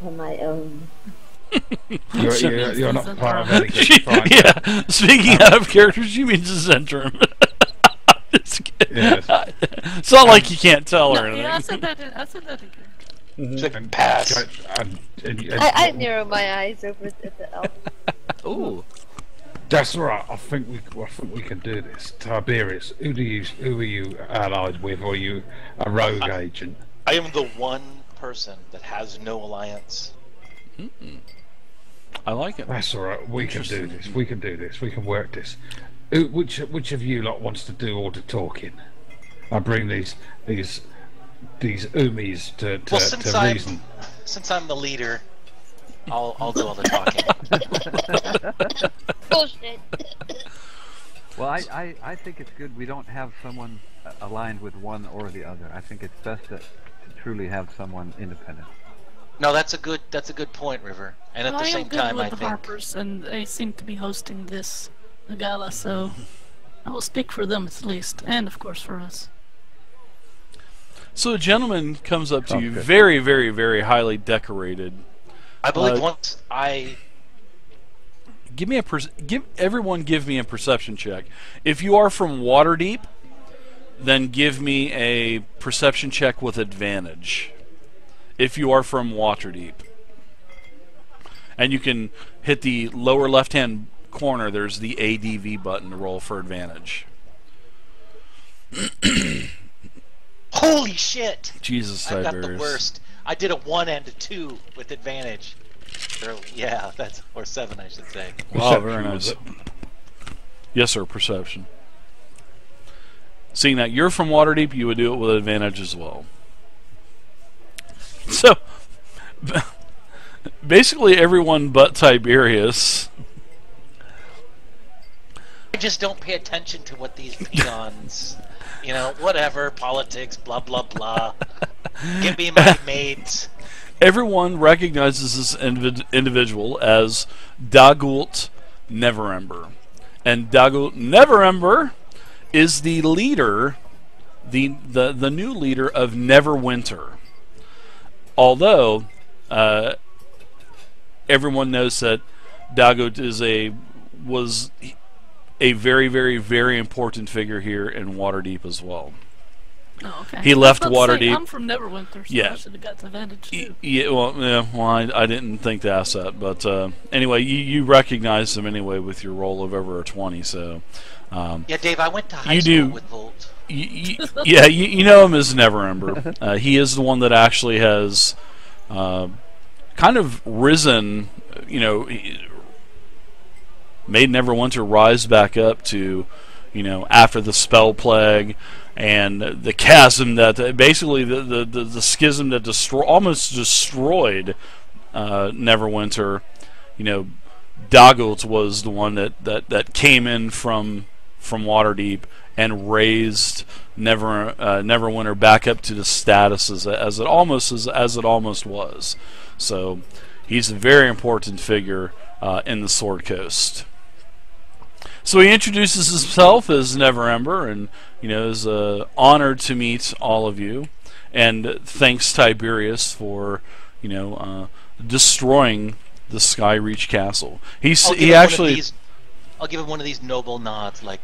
on my own. You're not part of any group. Yeah, speaking out of character, she means a Zentrum. Yes. It's not like you can't tell her anything. Yeah, I said that in character. Pass. I narrow my eyes over at the elf. Ooh. That's right. I think we can do this. Tiberius, who are you allied with, or are you a rogue agent? I am the one person that has no alliance. I like it. That's all right. We can do this. We can do this. We can work this. Which of you lot wants to do all the talking? I bring these umis to reason. Since I'm the leader, I'll do all the talking. Bullshit. Well, I think it's good we don't have someone aligned with one or the other. I think it's best to truly have someone independent. No, that's a good point, River. And at the same time, I the think Harpers, and they seem to be hosting this gala, so I will speak for them at least, and of course for us. So a gentleman comes up to you, very, very, very highly decorated. I believe once I give me everyone give me a perception check. If you are from Waterdeep, then give me a perception check with advantage. If you are from Waterdeep, and you can hit the lower left-hand corner, there's the ADV button to roll for advantage. Holy shit! Jesus, I got Tiberius. the worst. I did a 1 and a 2 with advantage. Yeah, or 7, I should say. Wow, very nice. Yes, sir, perception. Seeing that you're from Waterdeep, you would do it with advantage as well. So, basically everyone but Tiberius. I just don't pay attention to what these peons, whatever, politics, blah, blah, blah. Give me my mates. Everyone recognizes this individual as Dagult Neverember. And Dagult Neverember is the leader, the new leader of Neverwinter. Although everyone knows that Dagut was a very, very, very important figure here in Waterdeep as well. Oh, okay. He left Waterdeep. I'm from Neverwinter, so I should have got the advantage too. I didn't think to ask that, but anyway, you recognize him anyway with your roll of over a 20. So yeah, Dave, I went to high school with Volt. Yeah, you know him as Neverember. He is the one that actually has kind of risen, made Neverwinter rise back up to, after the spell plague and the chasm that basically the schism that almost destroyed Neverwinter. Dagult was the one that came in from Waterdeep and raised Neverwinter back up to the status as it almost was. So he's a very important figure in the Sword Coast. So he introduces himself as Neverember, and is honored to meet all of you, and thanks Tiberius for destroying the Skyreach Castle. I'll give him one of these noble nods, like.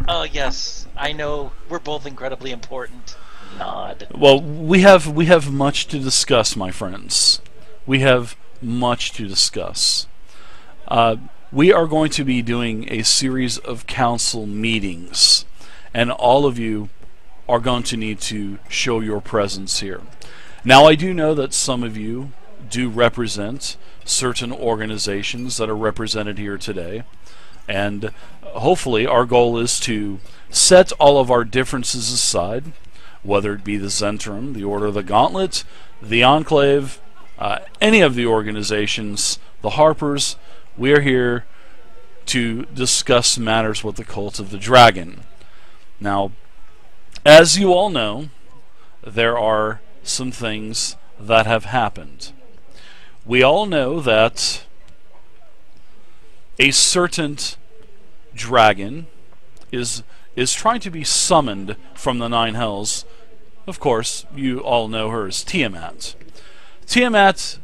Oh yes, I know we're both incredibly important. Nod. Well, we have much to discuss, my friends. We have much to discuss. We are going to be doing a series of council meetings, and all of you are going to need to show your presence here. Now, I do know that some of you do represent certain organizations that are represented here today. And hopefully our goal is to set all of our differences aside, whether it be the Zentrum, the Order of the Gauntlet, the Enclave, any of the organizations, the Harpers. We are here to discuss matters with the Cult of the Dragon. Now, as you all know, there are some things that have happened. We all know that a certain dragon is trying to be summoned from the Nine Hells of course, you all know her as Tiamat. Tiamat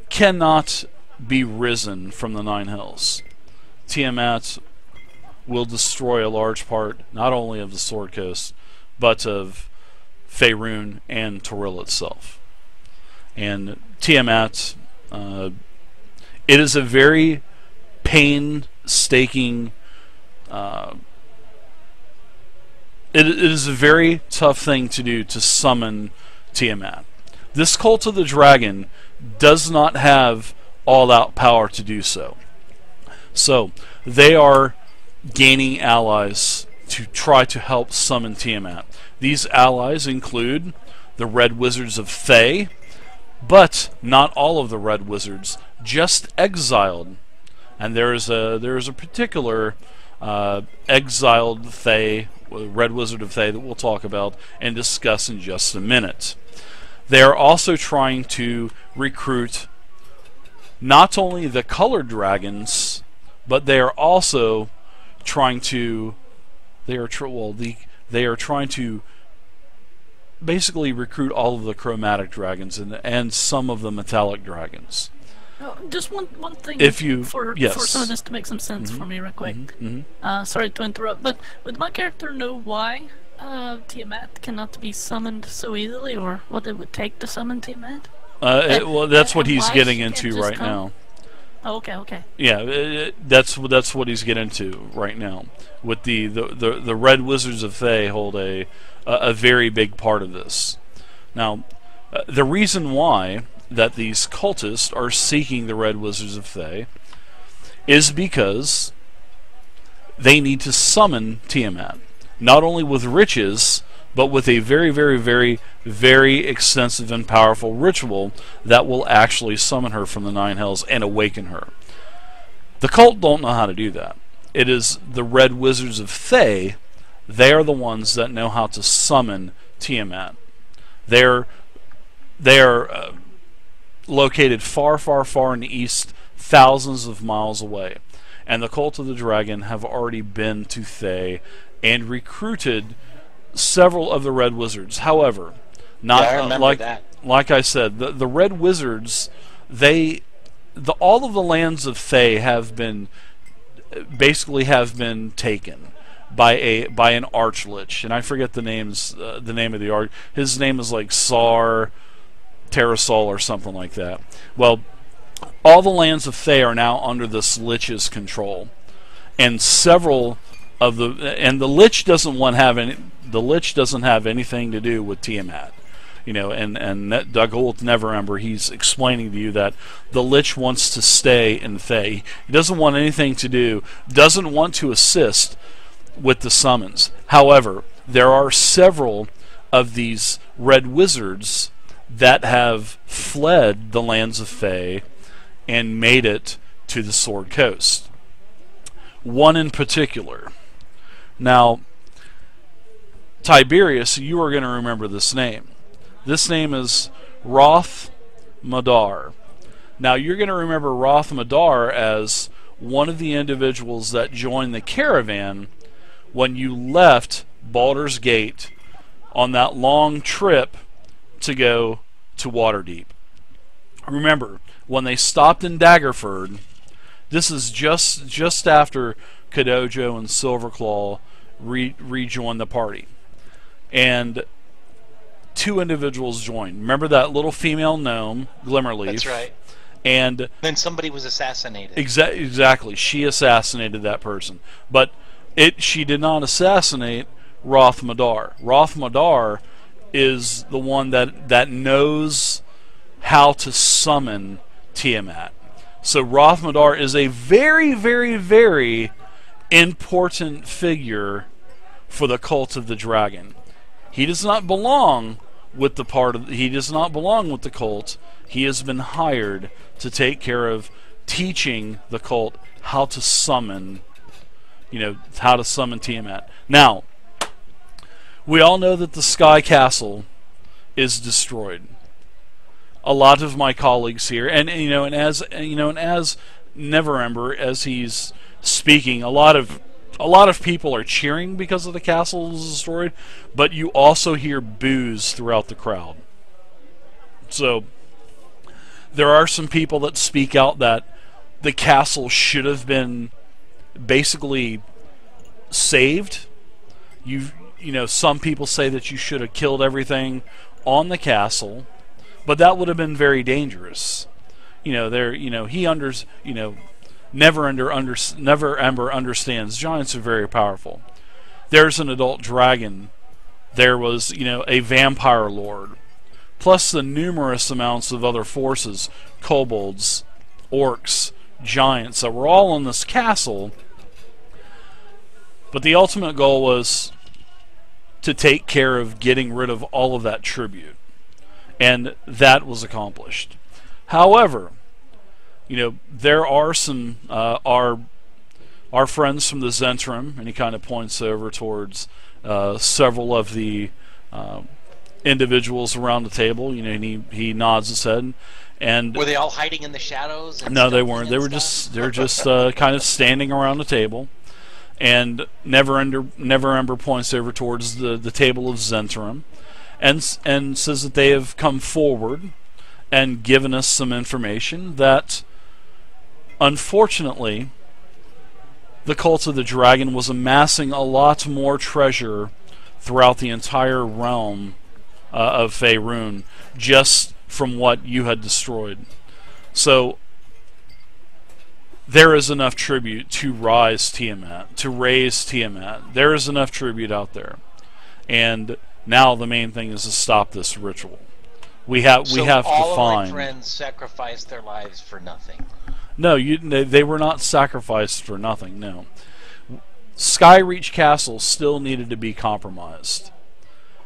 cannot be risen from the Nine Hells. Tiamat will destroy a large part, not only of the Sword Coast, but of Faerun and Toril itself. And Tiamat, it is a very painstaking, it is a very tough thing to do to summon Tiamat. This Cult of the Dragon does not have all-out power to do so. So, they are gaining allies to try to help summon Tiamat. These allies include the Red Wizards of Thay, but not all of the Red Wizards, just exiled. And there is a particular exiled Thay, Red Wizard of Thay, that we'll talk about and discuss in just a minute. They are also trying to recruit not only the colored dragons, but they are also trying to they are trying to basically recruit all of the chromatic dragons and some of the metallic dragons. Just one thing If you for some of this to make some sense for me real quick. Sorry to interrupt, but would my character know why Tiamat cannot be summoned so easily, or what it would take to summon Tiamat? Well, that's what he's why getting she into can't just right come? now. Oh, okay. Yeah, that's what he's getting into right now. With the Red Wizards of Thay hold a very big part of this. Now, the reason why that these cultists are seeking the Red Wizards of Thay is because they need to summon Tiamat, not only with riches, but with a very, very, very, very extensive and powerful ritual that will actually summon her from the Nine Hells and awaken her. The cult don't know how to do that. It is the Red Wizards of Thay. They are the ones that know how to summon Tiamat. They are located far, far, far in the east, thousands of miles away. And the Cult of the Dragon have already been to Thay and recruited several of the Red Wizards. However, not I remember that. Like I said, the Red Wizards, all of the lands of Thay have been taken by an Archlich, and I forget the name of the arch. His name is like Sar Terrasol or something like that. Well, all the lands of Thay are now under this Lich's control, and several of the Lich doesn't have anything to do with Tiamat. You know, and Doug Holt Neverember, he's explaining to you that the Lich wants to stay in Thay. He doesn't want anything to do, doesn't want to assist with the summons. However, there are several of these Red Wizards that have fled the lands of Thay and made it to the Sword Coast. One in particular. Now, Tiberius, you are going to remember this name. This name is Roth Madar. Now, you're going to remember Roth Madar as one of the individuals that joined the caravan when you left Baldur's Gate on that long trip to go to Waterdeep. Remember, when they stopped in Daggerford, this is just after Kadojo and Silverclaw rejoined the party. And two individuals joined. Remember that little female gnome, Glimmerleaf? That's right. And then somebody was assassinated. Exactly. She assassinated that person. But she did not assassinate Roth Madar. Roth Madar is the one that knows how to summon Tiamat. So Roth Madar is a very, very, very important figure for the Cult of the Dragon. He does not belong with the cult. He has been hired to take care of teaching the cult how to summon Tiamat. Now, we all know that the Sky Castle is destroyed. A lot of my colleagues here, and as Neverember, as he's speaking, a lot of a lot of people are cheering because of the castle is destroyed, but you also hear boos throughout the crowd. So there are some people that speak out that the castle should have been basically saved. You know, some people say that you should have killed everything on the castle, but that would have been very dangerous. You know, Never Ember understands giants are very powerful. There's an adult dragon. There was, a vampire lord. Plus the numerous amounts of other forces, kobolds, orcs, giants that were all in this castle. But the ultimate goal was to take care of getting rid of all of that tribute. And that was accomplished. However, there are some our friends from the Zentrum, and he kind of points over towards several of the individuals around the table. And he nods his head. And were they all hiding in the shadows? No, they weren't. They were just kind of standing around the table. And Never Ember points over towards the table of Zentrum, and says that they have come forward and given us some information that, unfortunately, the Cult of the Dragon was amassing a lot more treasure throughout the entire realm of Faerun, just from what you had destroyed. So there is enough tribute to raise Tiamat. There is enough tribute out there, and now the main thing is to stop this ritual. We have to find. All of my friends sacrificed their lives for nothing. No, they were not sacrificed for nothing. No, Skyreach Castle still needed to be compromised.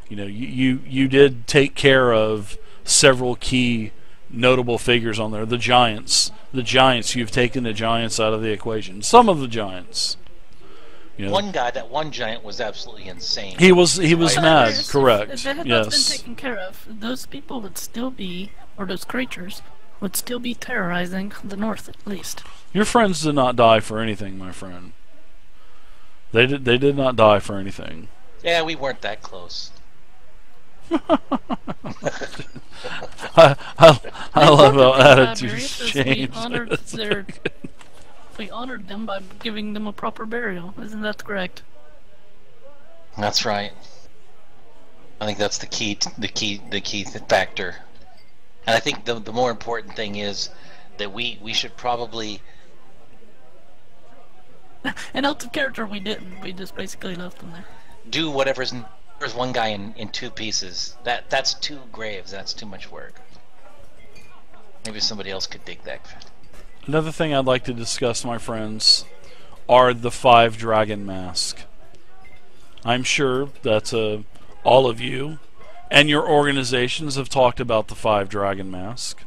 You did take care of several key notable figures on there. The giants. You've taken the giants out of the equation. Some of the giants. One giant was absolutely insane. He was mad. Correct. If they had not been taken care of, those people would still be, or those creatures would still be terrorizing the north, at least. Your friends did not die for anything, my friend. They did not die for anything. Yeah, we weren't that close. I love how attitudes change. We honored them by giving them a proper burial. Isn't that correct? That's right. I think that's the key factor. And I think the more important thing is that we should probably. And out of character, we didn't. We just basically left them there. Do whatever's. There's one guy in two pieces. That's two graves. That's too much work. Maybe somebody else could dig that. Another thing I'd like to discuss, my friends, are the 5 dragon mask. I'm sure that all of you and your organizations have talked about the 5 dragon mask.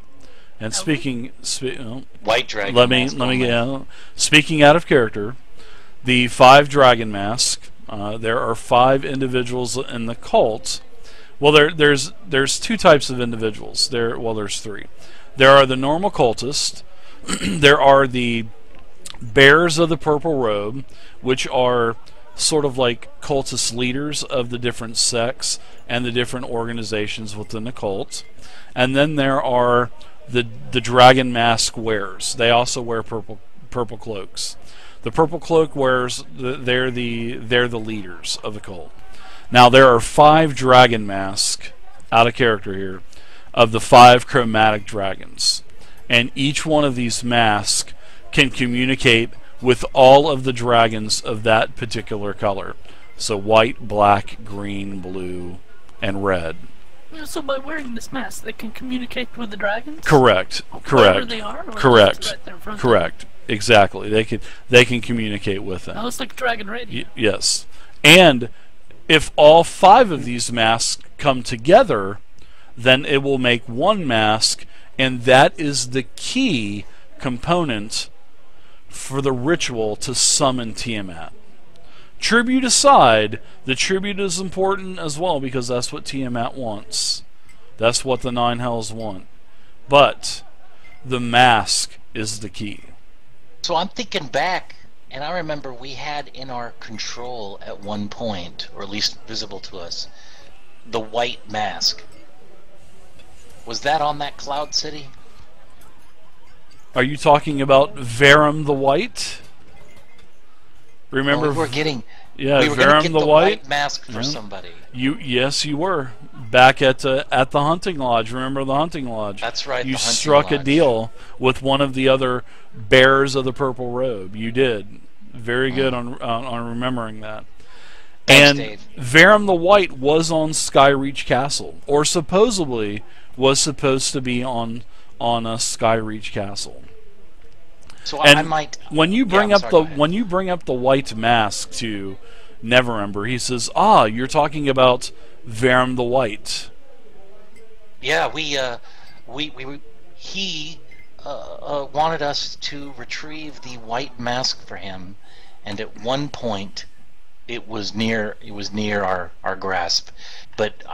And White dragon. Let me get speaking out of character. The 5 dragon mask. There are 5 individuals in the cult. Well, there's 2 types of individuals. There's 3. There are the normal cultists. There are the bearers of the purple robe, which are sort of like cultist leaders of the different sects and the different organizations within the cult. And then there are the dragon mask wearers. They also wear purple cloaks. The purple cloak wearers, they're the leaders of the cult. Now there are 5 dragon masks, out of character here, of the 5 chromatic dragons. And each one of these masks can communicate with all of the dragons of that particular color. So white, black, green, blue, and red. So by wearing this mask, they can communicate with the dragons? Correct. Wherever they are? Or Correct. Right there in front Correct. of them? Exactly. They can communicate with them. Oh, it's like Dragon Radio. Yes. And if all 5 of these masks come together, then it will make one mask, and that is the key component for the ritual to summon Tiamat. Tribute aside, the tribute is important as well because that's what Tiamat wants. That's what the 9 hells want. But the mask is the key. So I'm thinking back And I remember we had in our control at one point, or at least visible to us, the white mask. Was that on that Cloud City? Are you talking about Verum the White? Remember, we were getting. yeah, we were going to Verum get the the White. white mask for somebody. Yes, you were back at the hunting lodge. Remember the hunting lodge? That's right. You the hunting struck a lodge. deal with one of the other bearers of the purple robe. You did. Very good on remembering that. Thanks, And Dave. Verum the White was on Skyreach Castle, or supposedly was supposed to be on a Skyreach Castle. So And I might. when you bring I'm up sorry, the go ahead. when you bring up the white mask to Neverember, he says, "Ah, you're talking about Verum the White." Yeah, he wanted us to retrieve the white mask for him, and at one point, it was near our grasp. But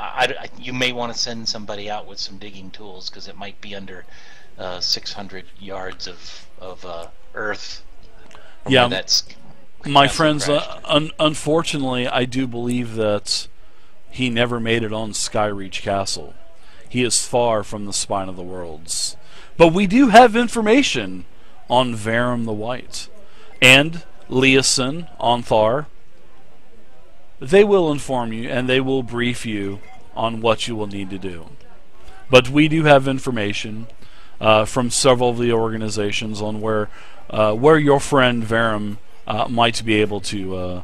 you may want to send somebody out with some digging tools because it might be under 600 yards of earth. from Yeah, where that's my castle friends, crashed. unfortunately, I do believe that he never made it on Skyreach Castle. He is far from the spine of the worlds. But we do have information on Verum the White. And Leosin Onthar. They will inform you and they will brief you on what you will need to do. But we do have information from several of the organizations on where your friend Verum might be able to,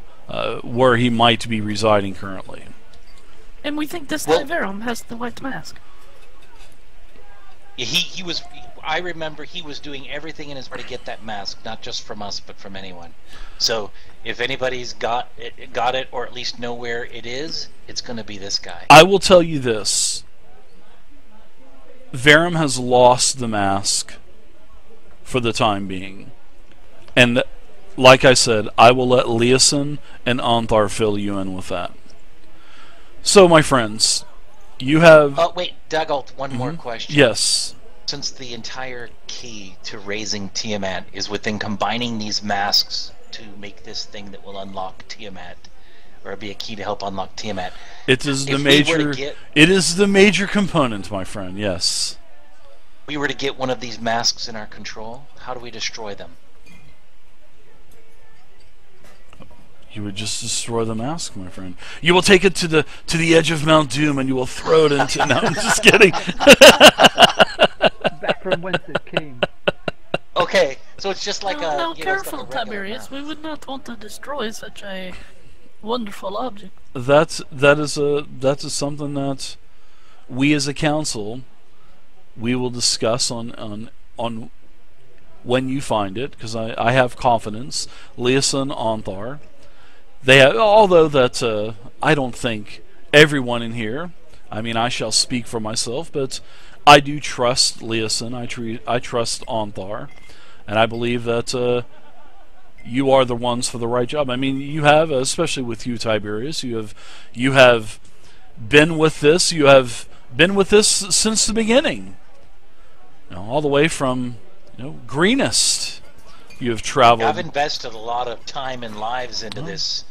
where he might be residing currently. And we think this Well- guy Verum has the white mask. He was. I remember he was doing everything in his power to get that mask, not just from us, but from anyone. So if anybody's got it, or at least know where it is, it's going to be this guy. I will tell you this. Verum has lost the mask for the time being. And like I said, I will let Leosin and Onthar fill you in with that. So, my friends, you have... Oh, wait, Dugalt, one more question. Yes. Since the entire key to raising Tiamat is within combining these masks to make this thing that will unlock Tiamat, or be a key to help unlock Tiamat. It is the If we were to major... get- It is the major component, my friend, yes. we were to get one of these masks in our control, how do we destroy them? You would just destroy the mask, my friend. You will take it to the edge of Mount Doom and you will throw it into... No, I'm just kidding. Back from whence it came. Okay, so it's just like Now, a... you know, it's like careful, a regular Tiberius. mask. We would not want to destroy such a wonderful object. That is something that we as a council we will discuss on when you find it, because I have confidence. Leosin Onthar. They have, although that I don't think everyone in here, I mean, I shall speak for myself, but I do trust Leosin. I trust Onthar, and I believe that you are the ones for the right job. I mean, you have, especially with you, Tiberius, you have been with this. You have been with this since the beginning. You know, all the way from Greenest. You have traveled. I've invested a lot of time and lives into this,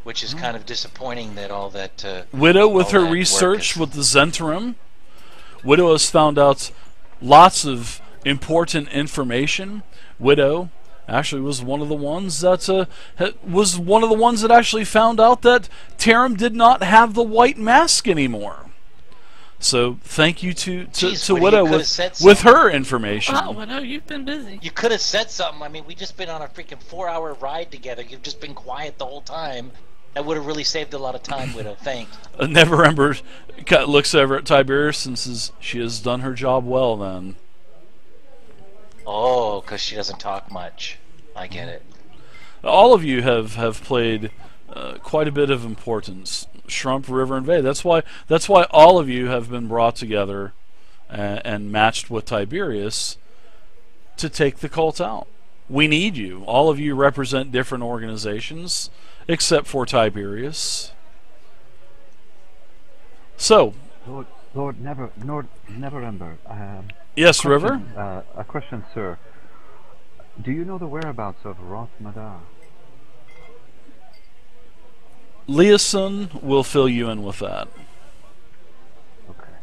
which is kind of disappointing that all that... Widow, with all her that work research is- with the Zentrum, Widow has found out lots of important information. Widow actually was one of the ones that actually found out that Tarim did not have the white mask anymore. So thank you to Jeez, Widow you could've said with something. her information. Wow, Widow, you've been busy. You could have said something. I mean, we just been on a freaking 4-hour ride together. You've just been quiet the whole time. That would have really saved a lot of time, Widow. Thanks. Neverember looks over at Tiberius and says, "She has done her job well, then." Oh, because she doesn't talk much. I get it. All of you have played quite a bit of importance. Shrump, River, and Vay. That's why all of you have been brought together and matched with Tiberius to take the cult out. We need you. All of you represent different organizations, except for Tiberius. So, Lord Neverember. yes, River. A question, sir. Do you know the whereabouts of Roth Madar? Leosin will fill you in with that. Okay.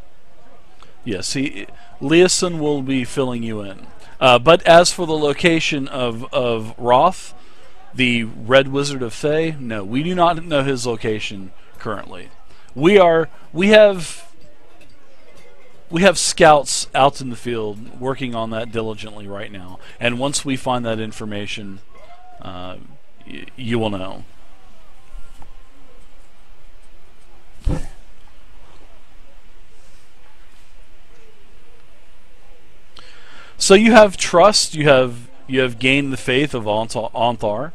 Yes, Leosin will be filling you in. But as for the location of Roth, the Red Wizard of Thay, no, we do not know his location currently. We have scouts out in the field working on that diligently right now. And once we find that information, you will know. So you have trust. You have gained the faith of Onthar,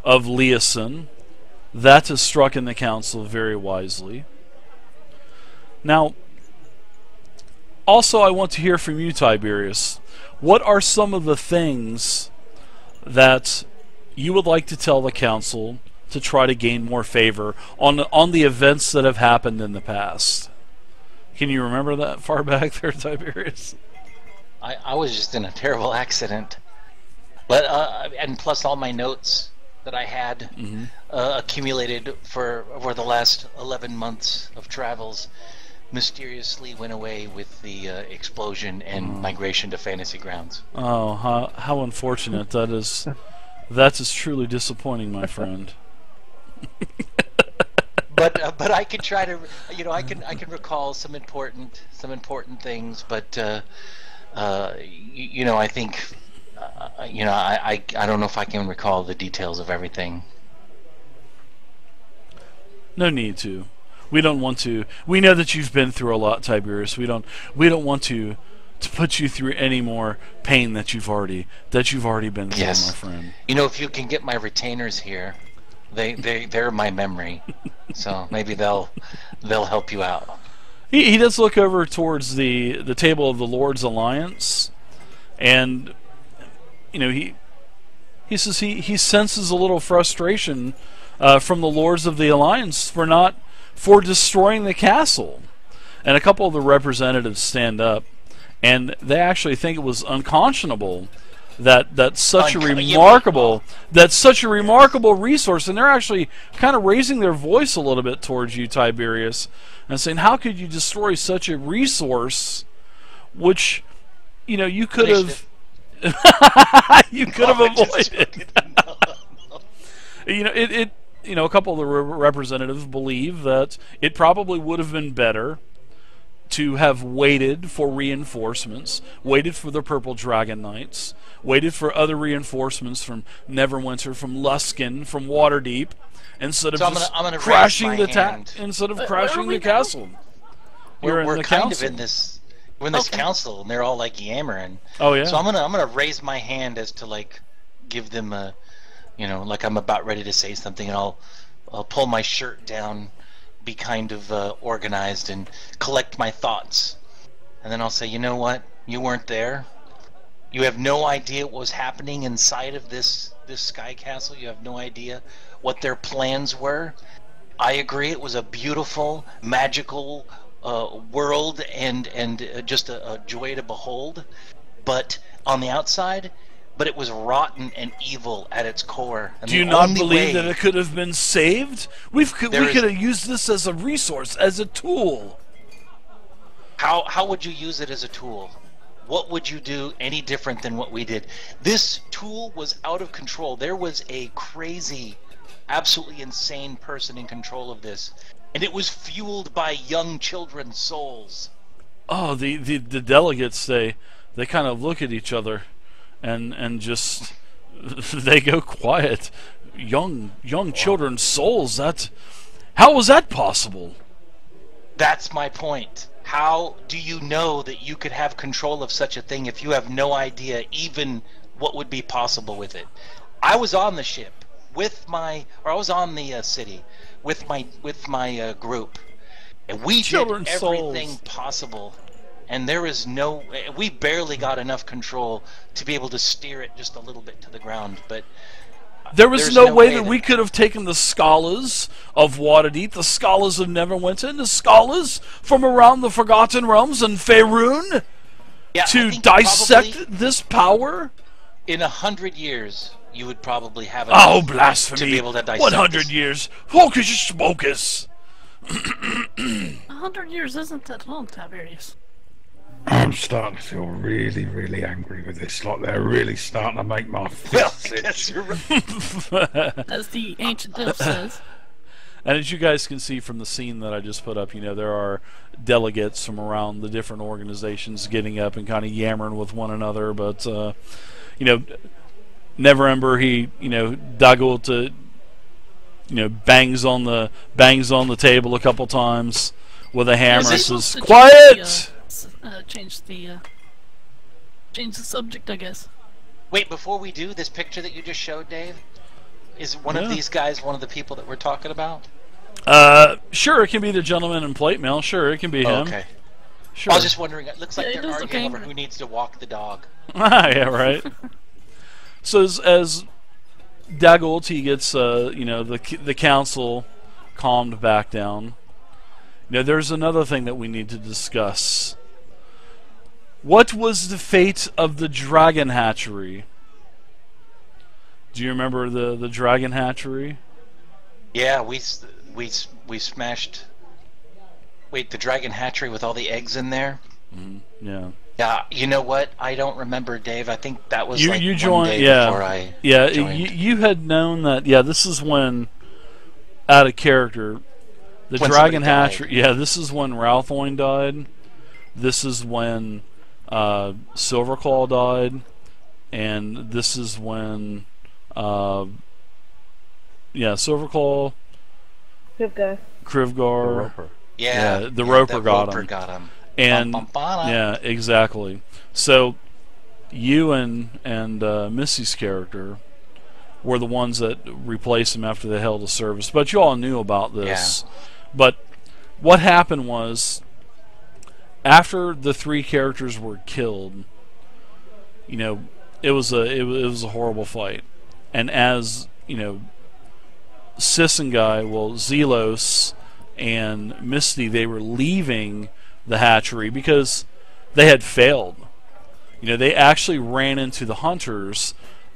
of Leosin. That has struck in the council very wisely. Now, also I want to hear from you, Tiberius. What are some of the things that you would like to tell the council to try to gain more favor on the events that have happened in the past? Can you remember that far back there, Tiberius? I was just in a terrible accident, but and plus all my notes that I had accumulated for over the last 11 months of travels mysteriously went away with the explosion and migration to Fantasy Grounds. Oh, how unfortunate that is. That is truly disappointing, my friend. But I can try to, I can recall some important things, but I think I don't know if I can recall the details of everything. No need to. We don't want to. We know that you've been through a lot, Tiberius. We don't want to put you through any more pain that you've already been through, yes, my friend. If you can get my retainers here, they're my memory, so maybe they'll help you out. He does look over towards the table of the Lord's Alliance, and he says he senses a little frustration from the Lords of the Alliance for destroying the castle. And a couple of the representatives stand up, and they actually think it was unconscionable that such a remarkable resource, and they're actually kind of raising their voice a little bit towards you, Tiberius, and saying, how could you destroy such a resource which you could have avoided. A couple of the representatives believe that it probably would have been better to have waited for reinforcements, waited for the Purple Dragon Knights, waited for other reinforcements from Neverwinter, from Luskin, from Waterdeep, instead of crashing the castle. We're kind of in this council, and they're all like yammering. Oh yeah. So I'm gonna raise my hand as to like give them a, like I'm about ready to say something, and I'll pull my shirt down, be kind of organized, and collect my thoughts, and then I'll say, you know what? You weren't there. You have no idea what was happening inside of this sky castle. You have no idea what their plans were. I agree. It was a beautiful, magical world, and just a joy to behold. But on the outside, it was rotten and evil at its core. And do you not believe that it could have been saved? We could have used this as a resource, as a tool. How would you use it as a tool? What would you do any different than what we did? This tool was out of control. There was a crazy, absolutely insane person in control of this, and it was fueled by young children's souls. Oh, the delegates, they kind of look at each other and just they go quiet. Young children's souls, how was that possible? That's my point. How do you know that you could have control of such a thing if you have no idea even what would be possible with it? I was on the ship I was on the city with my group, and we did everything possible, and we barely got enough control to be able to steer it just a little bit to the ground, but there was no way that we could have taken the scholars of Waterdeep, the scholars of Neverwinter, and the scholars from around the Forgotten Realms and Faerun to dissect this power. In 100 years, you would probably have Oh, enough blasphemy! to be able to dissect 100 this. years! Hocus pocus! 100 years isn't that long, Tiberius. I'm starting to feel really, really angry with this. Like they're really starting to make my Well, fists I itch. guess you're right. As the ancient elf says. And as you guys can see from the scene that I just put up, there are delegates from around the different organizations getting up and kind of yammering with one another. But, Neverember, he, Dagult, bangs on the table a couple times with a hammer and says, "Quiet!" Change the subject, I guess. Wait, before we do this picture that you just showed, Dave, is one of these guys one of the people that we're talking about? Sure, it can be the gentleman in plate mail. Sure, it can be him. Okay. Sure. I was just wondering. It looks like Yeah, it they're does look arguing over angry. who needs to walk the dog. Yeah, right. So as Dagult, he gets the council calmed back down. There's another thing that we need to discuss. What was the fate of the dragon hatchery? Do you remember the dragon hatchery? Yeah, we smashed. Wait, the dragon hatchery with all the eggs in there? Yeah. Yeah, you know what? I don't remember, Dave. I think that was You like you one joined, day yeah, before I yeah. joined. You had known that. Yeah, this is when, out of character, the When dragon somebody died. hatchery. Yeah, this is when Ralthoin died. This is when Silverclaw died, and this is when Silverclaw, Good guy. Krivgar, Roper. Yeah, the Roper that got Roper him. got him. and Bum, bum, bum. yeah, exactly. So you and Missy's character were the ones that replaced him after they held a service, but you all knew about this. But what happened was, after the three characters were killed, it was a horrible fight. And as Zelos and Misty, they were leaving the hatchery because they had failed. They actually ran into the hunters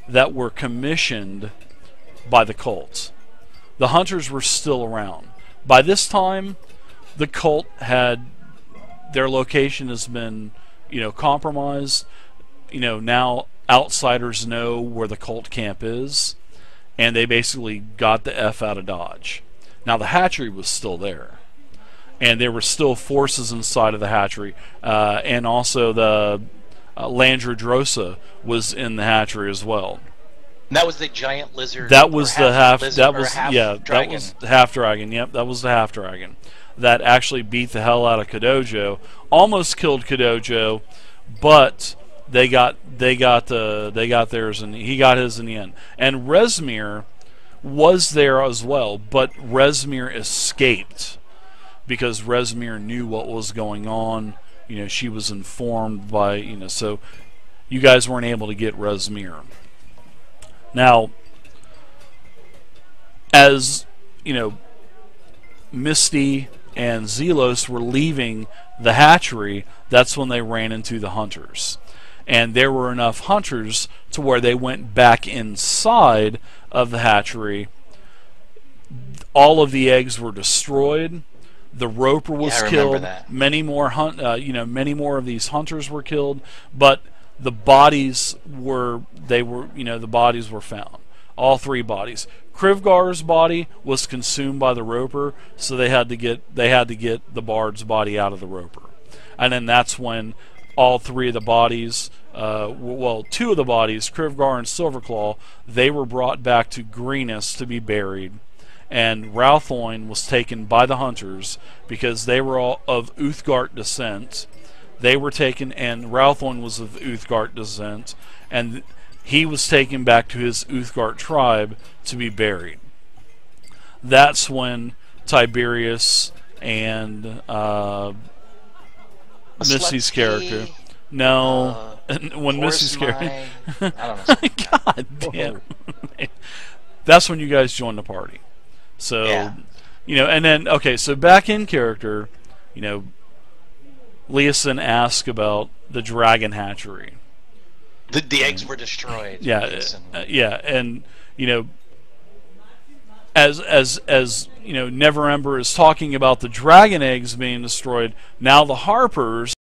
that were commissioned by the cult. The hunters were still around. By this time, the cult had their location has been, compromised. Now outsiders know where the cult camp is, and they basically got the F out of Dodge. Now the hatchery was still there, and there were still forces inside of the hatchery, and also the Landradrosa was in the hatchery as well. And that was the giant lizard. That was or the half. lizard, That or was half yeah. dragon. That was the half dragon. Yep, that was the half dragon. That actually beat the hell out of Kadojo. Almost killed Kadojo, but they got theirs, and he got his in the end. And Rezmir was there as well, but Rezmir escaped because Rezmir knew what was going on. She was informed by so you guys weren't able to get Rezmir. Now, as Misty and Zelos were leaving the hatchery, that's when they ran into the hunters. And there were enough hunters to where they went back inside of the hatchery. All of the eggs were destroyed. The Roper was I remember killed. that. Many more many more of these hunters were killed, but the bodies were the bodies were found. All three bodies. Krivgar's body was consumed by the Roper, so they had to get the Bard's body out of the Roper. And then that's when all three of the bodies, two of the bodies, Krivgar and Silverclaw, they were brought back to Greenus to be buried. And Ralthoin was taken by the hunters because they were all of Uthgard descent. They were taken, and Ralthoin was of Uthgard descent, and he was taken back to his Uthgard tribe to be buried. That's when Tiberius and Missy's character. No, when Missy's character. I don't know. God damn. That's when you guys joined the party. So, Yeah. and then, okay, so back in character, Leosin asked about the dragon hatchery. The eggs were destroyed. Yeah, yeah, and you know, as you know, Neverember is talking about the dragon eggs being destroyed. Now the Harpers